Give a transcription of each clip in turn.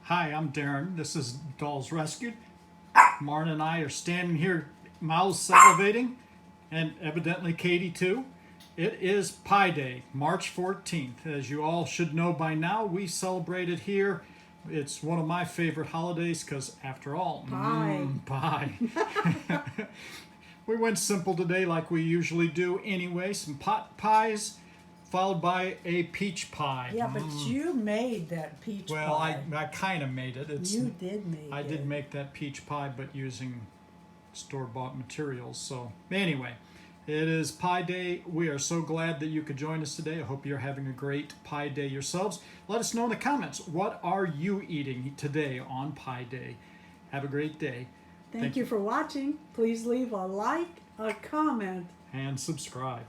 Hi, I'm Darren. This is Dolls Rescued. Marn and I are standing here, mouths salivating, and evidently Katie too. It is Pi Day, March 14th. As you all should know by now, we celebrate it here. It's one of my favorite holidays because, after all, pie. We went simple today like we usually do anyway. Some pot pies, followed by a peach pie. Yeah, but you made that peach Well, pie. I kind of made it. You did make I it. did make that peach pie, but using store-bought materials. So anyway, it is Pi Day. We are so glad that you could join us today. I hope you're having a great Pi Day yourselves. Let us know in the comments, what are you eating today on Pi Day? Have a great day. Thank you for watching. Please leave a like, a comment. And subscribe.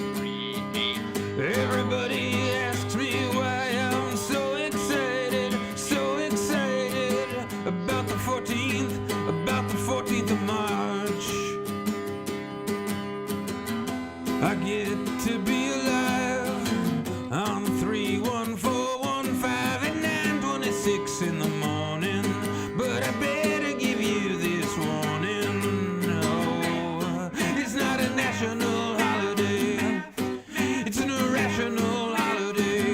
3.1415492539265358. Everybody asks me why I'm so excited about the 14th of March. I get to be alive on 31415 at 9:26 in the morning, but I better give you this warning. No, it's not a national holiday, it's an irrational holiday,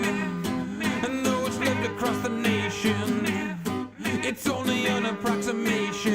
and though it's lived across the nation, it's only an approximation.